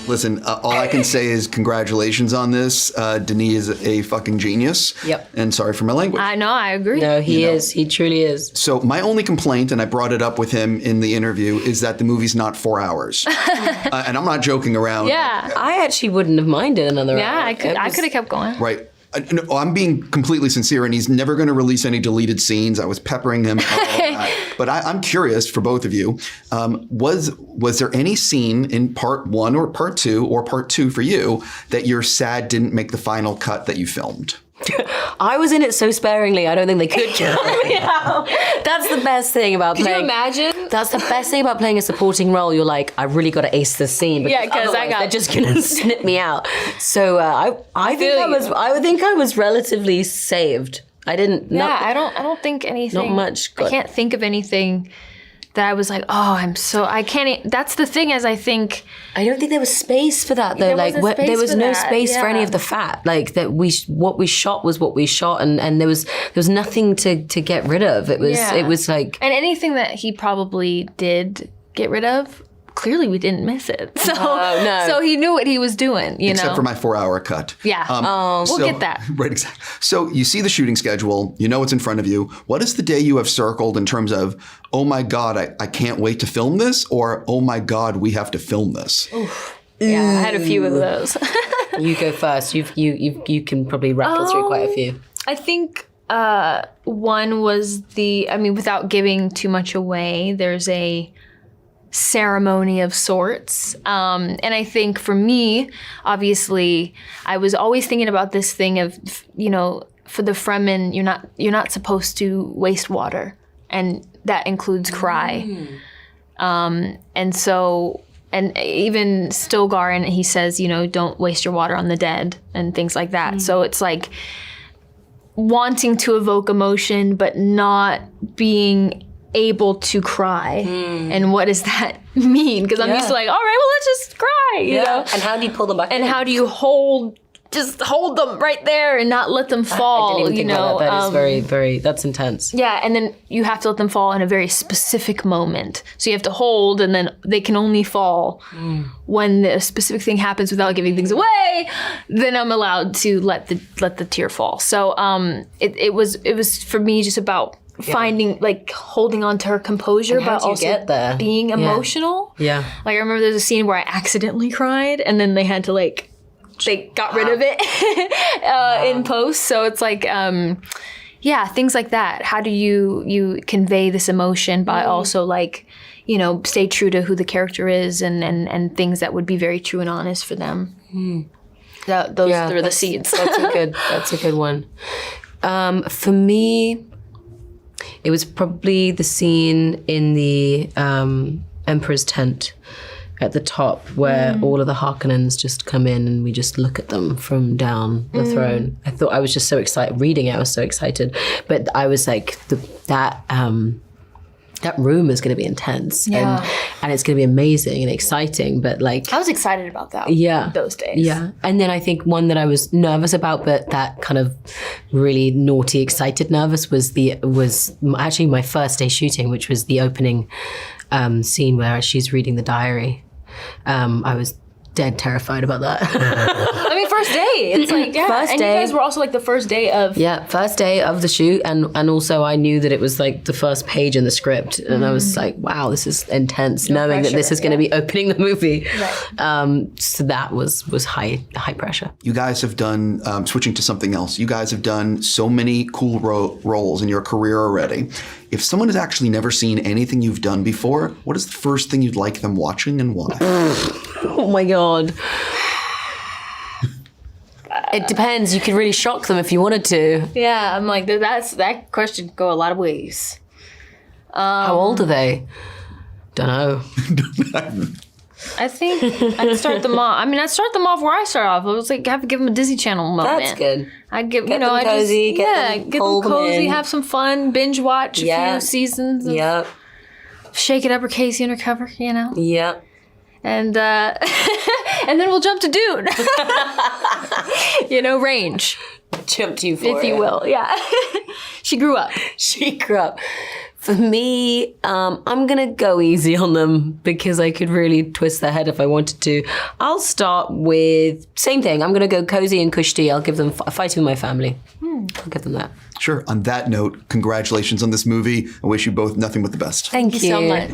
Listen, all I can say is congratulations on this. Denis is a fucking genius. Yep. And sorry for my language. I know, I agree. No, he is. He truly is. So my only complaint, and I brought it up with him in the interview, is that the movie's not 4 hours. And I'm not joking around. Yeah. I actually wouldn't have minded another Yeah, hour. I could have kept going. Right. No, I'm being completely sincere, and he's never going to release any deleted scenes. I was peppering him. But I'm curious for both of you. Was there any scene in part 1 or part 2 or part 2 for you that you're sad didn't make the final cut that you filmed? I was in it so sparingly, I don't think they could kill me. That's the best thing about playing. Can you imagine? That's the best thing about playing a supporting role. You're like, I really got to ace this scene. Because they're just going to snip me out. So I think I was relatively saved. I didn't. Yeah, I don't think anything. Not much. I can't think of anything that I was like, oh, I can't. That's the thing, as I think. I don't think there was space for that though. There was no space for any of the fat. Like that, what we shot was what we shot, and there was nothing to get rid of. It was like, and anything that he probably did get rid of, clearly we didn't miss it. So no. So he knew what he was doing. Except for my 4-hour cut. Yeah. We'll get that. Right, exactly. So you see the shooting schedule, you know what's in front of you. What is the day you have circled in terms of, oh my God, I can't wait to film this, or oh my God, we have to film this? Oof. Yeah, I had a few of those. You go first. You can probably rattle through quite a few. I think one was without giving too much away, there's a ceremony of sorts. And I think for me, obviously, I was always thinking about this thing of, for the Fremen, you're not supposed to waste water. And that includes cry. And so, and even Stilgar, and he says, don't waste your water on the dead and things like that. So it's like wanting to evoke emotion, but not being able to cry. And what does that mean? Because I'm used to like, all right, well, let's just cry, you know? And how do you pull them back? And how do you hold them right there and not let them fall, I didn't even think about that. That is very, very, that's intense. Yeah, and then you have to let them fall in a very specific moment. So you have to hold, and then they can only fall when the specific thing happens without giving things away. Then I'm allowed to let the tear fall. So it was for me just about finding, like, holding on to her composure, but also being emotional. Yeah. Like, I remember there's a scene where I accidentally cried, and then they had to, like, they got rid of it in post. So it's like, things like that. How do you convey this emotion by also, like, stay true to who the character is and things that would be very true and honest for them. Those are the seeds. That's a good one. For me, it was probably the scene in the Emperor's tent at the top where all of the Harkonnens just come in and we just look at them from down the throne. I thought, I was just so excited. Reading it, I was so excited. But I was like, that room is going to be intense. And it's going to be amazing and exciting. But like, I was excited about that those days. Yeah. And then I think one that I was nervous about, but that kind of really naughty, excited nervous was actually my first day shooting, which was the opening scene where she's reading the diary. I was dead terrified about that. I mean, first day. It's like, first and day. You guys were also like the first day of... Yeah, first day of the shoot. And also I knew that it was like the first page in the script. And I was like, wow, this is intense, knowing that this is going to be opening the movie. Right. So that was high pressure. You guys have done, switching to something else, you guys have done so many cool roles in your career already. If someone has actually never seen anything you've done before, what is the first thing you'd like them watching and why? Oh my God. It depends. You could really shock them if you wanted to. Yeah, I'm like, that question could go a lot of ways. How old are they? Don't know. I think I'd start them off. I mean, I'd start them off where I start off. I was like, I have to give them a Disney Channel moment. That's good. I'd give, get them cozy, get them cozy, have some fun, binge watch a few seasons. Yep. Shake It Up or Casey Undercover, Yep. And and then we'll jump to Dune. Range. Jump to you for if you will. Yeah. She grew up. She grew up. For me, I'm going to go easy on them because I could really twist their head if I wanted to. I'll start with, same thing. I'm going to go cozy and cushy. I'll give them Fighting with My Family. I'll give them that. Sure. On that note, congratulations on this movie. I wish you both nothing but the best. Thank you so much.